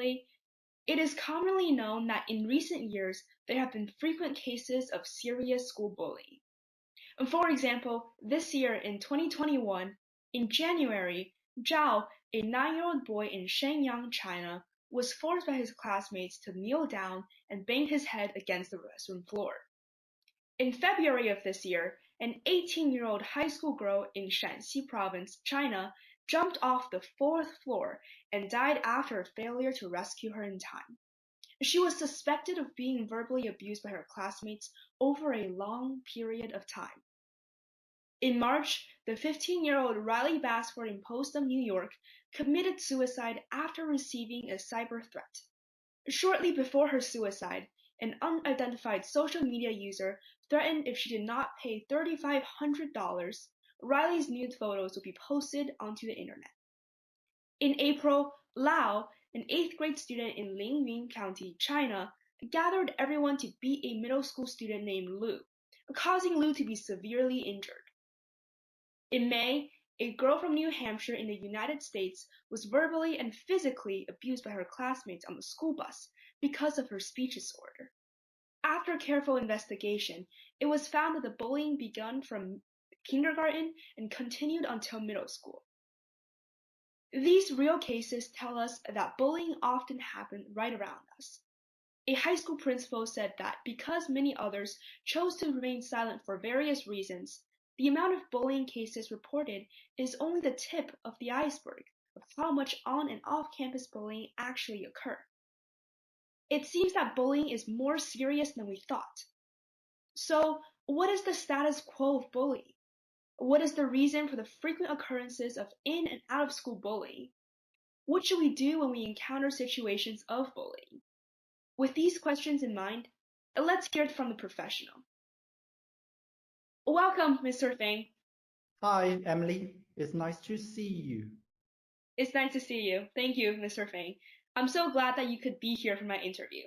carefully, it is commonly known that in recent years there have been frequent cases of serious school bullying. For example, this year in 2021, in January, Zhao, a 9-year-old boy in Shenyang, China, was forced by his classmates to kneel down and bang his head against the restroom floor. In February of this year, an 18-year-old high school girl in Shanxi province, China, jumped off the 4th floor and died after a failure to rescue her in time. She was suspected of being verbally abused by her classmates over a long period of time. In March, the 15-year-old Riley Basford in Postham, New York, committed suicide after receiving a cyber threat. Shortly before her suicide, an unidentified social media user threatened if she did not pay $3,500, Riley's nude photos would be posted onto the internet. In April, Lao, an 8th grade student in Lingyun County, China, gathered everyone to beat a middle school student named Lu, causing Lu to be severely injured. In May, a girl from New Hampshire in the United States was verbally and physically abused by her classmates on the school bus because of her speech disorder. After careful investigation, it was found that the bullying began from kindergarten and continued until middle school. These real cases tell us that bullying often happens right around us. A high school principal said that because many others chose to remain silent for various reasons, the amount of bullying cases reported is only the tip of the iceberg of how much on and off-campus bullying actually occur. It seems that bullying is more serious than we thought. So, what is the status quo of bullying? What is the reason for the frequent occurrences of in and out of school bullying? What should we do when we encounter situations of bullying? With these questions in mind, let's hear it from the professional. Welcome, Mr. Fang. Hi, Emily. It's nice to see you. It's nice to see you. Thank you, Mr. Fang. I'm so glad that you could be here for my interview.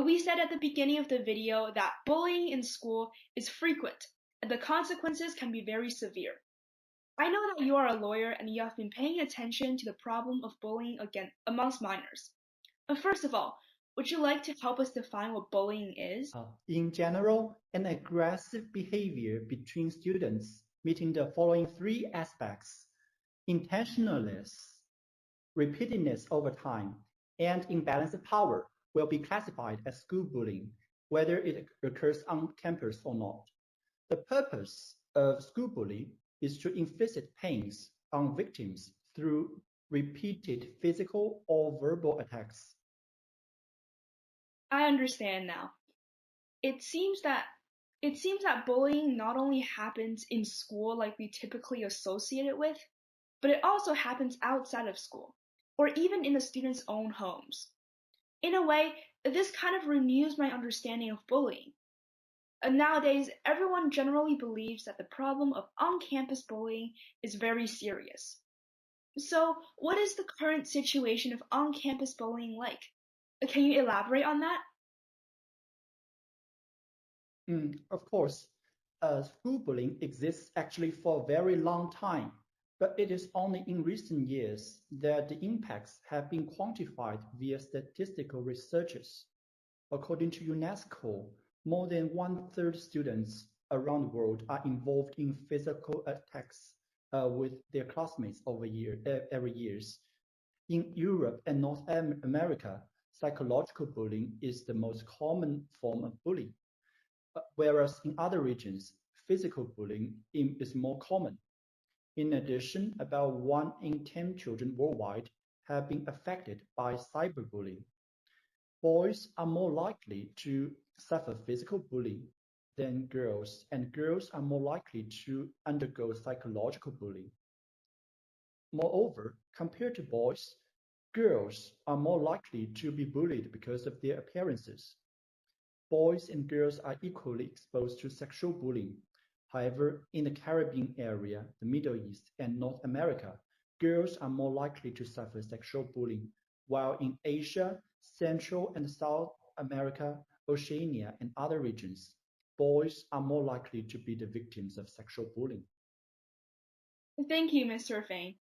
We said at the beginning of the video that bullying in school is frequent, and the consequences can be very severe. I know that you are a lawyer and you have been paying attention to the problem of bullying amongst minors. First of all, would you like to help us define what bullying is? In general, an aggressive behavior between students meeting the following three aspects: intentionalness, repeatedness over time, and imbalance of power will be classified as school bullying, whether it occurs on campus or not. The purpose of school bullying is to inflict pains on victims through repeated physical or verbal attacks. I understand now. It seems that bullying not only happens in school like we typically associate it with, but it also happens outside of school, or even in the students' own homes. In a way, this kind of renews my understanding of bullying. Nowadays, everyone generally believes that the problem of on-campus bullying is very serious. So, what is the current situation of on-campus bullying like? Can you elaborate on that? Of course, school bullying exists actually for a very long time, but it is only in recent years that the impacts have been quantified via statistical researches. According to UNESCO, more than 1/3 students around the world are involved in physical attacks with their classmates every year. In Europe and North America, psychological bullying is the most common form of bullying, whereas in other regions, physical bullying is more common. In addition, about 1 in 10 children worldwide have been affected by cyberbullying. Boys are more likely to suffer physical bullying than girls, and girls are more likely to undergo psychological bullying. Moreover, compared to boys, girls are more likely to be bullied because of their appearances. Boys and girls are equally exposed to sexual bullying. However, in the Caribbean area, the Middle East, and North America, girls are more likely to suffer sexual bullying, while in Asia, Central and South America, Oceania, and other regions, boys are more likely to be the victims of sexual bullying. Thank you, Mr. Fang.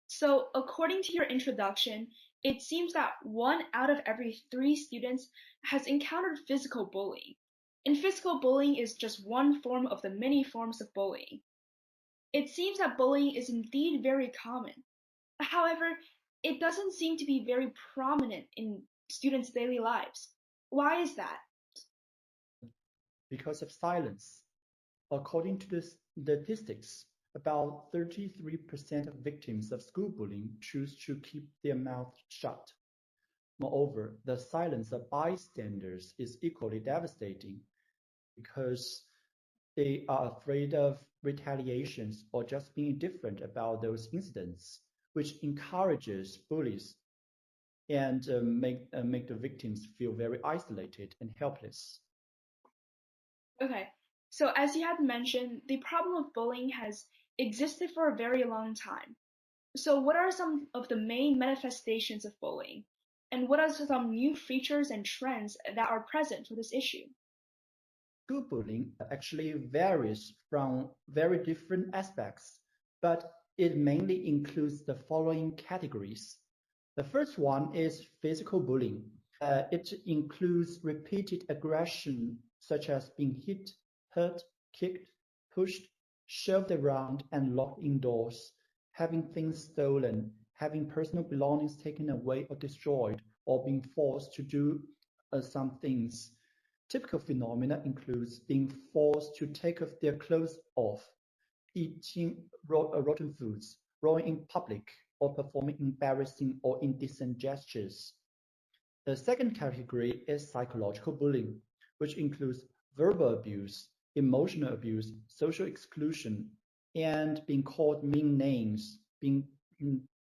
So, according to your introduction, it seems that 1 out of every 3 students has encountered physical bullying. And physical bullying is just one form of the many forms of bullying. It seems that bullying is indeed very common. However, it doesn't seem to be very prominent in students' daily lives. Why is that? Because of silence. According to the statistics, about 33% of victims of school bullying choose to keep their mouth shut. Moreover, the silence of bystanders is equally devastating because they are afraid of retaliations or just being indifferent about those incidents, which encourages bullies and make the victims feel very isolated and helpless. Okay, so as you had mentioned, the problem of bullying has existed for a very long time. So what are some of the main manifestations of bullying? And what are some new features and trends that are present for this issue? School bullying actually varies from very different aspects, but it mainly includes the following categories. The first one is physical bullying. It includes repeated aggression, such as being hit, hurt, kicked, pushed, shoved around, and locked indoors, having things stolen, having personal belongings taken away or destroyed, or being forced to do some things. Typical phenomena includes being forced to take off their clothes off, eating rotten foods, rowing in public, or performing embarrassing or indecent gestures. The second category is psychological bullying, which includes verbal abuse, emotional abuse, social exclusion, and being called mean names, being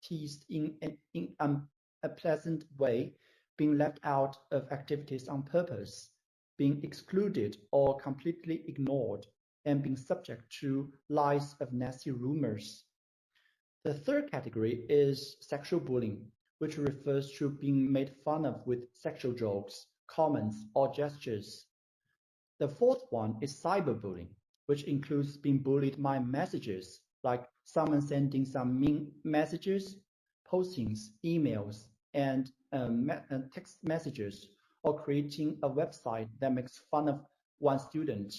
teased in an unpleasant way, being left out of activities on purpose, being excluded or completely ignored, and being subject to lies of nasty rumors. The third category is sexual bullying, which refers to being made fun of with sexual jokes, comments, or gestures. The fourth one is cyberbullying, which includes being bullied by messages, like someone sending some mean messages, postings, emails, and text messages, or creating a website that makes fun of one student.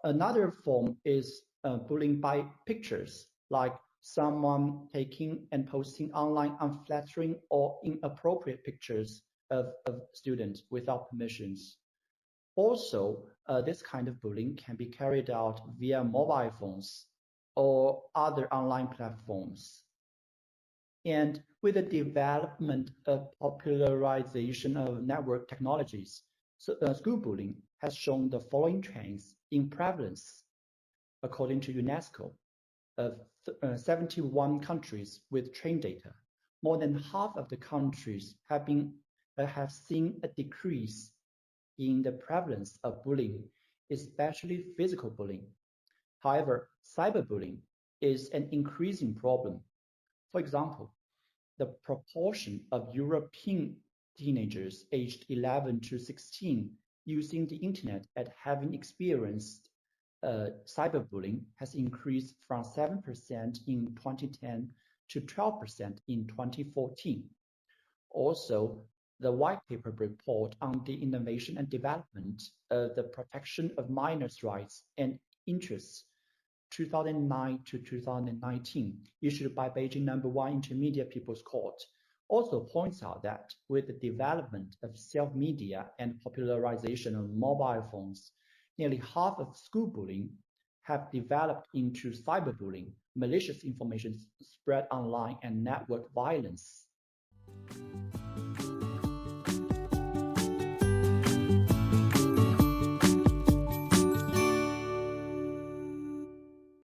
Another form is bullying by pictures, like someone taking and posting online unflattering or inappropriate pictures of students without permissions. Also, this kind of bullying can be carried out via mobile phones or other online platforms. And with the development of popularization of network technologies, school bullying has shown the following trends in prevalence. According to UNESCO, of 71 countries with trained data, more than half of the countries have seen a decrease in the prevalence of bullying, especially physical bullying. However, cyberbullying is an increasing problem. For example, the proportion of European teenagers aged 11 to 16 using the internet and having experienced cyberbullying has increased from 7% in 2010 to 12% in 2014. Also, the white paper report on the innovation and development of the protection of minors' rights and interests 2009 to 2019, issued by Beijing No.1 Intermediate People's Court, also points out that with the development of self-media and popularization of mobile phones, nearly half of school bullying have developed into cyberbullying, malicious information spread online, and network violence.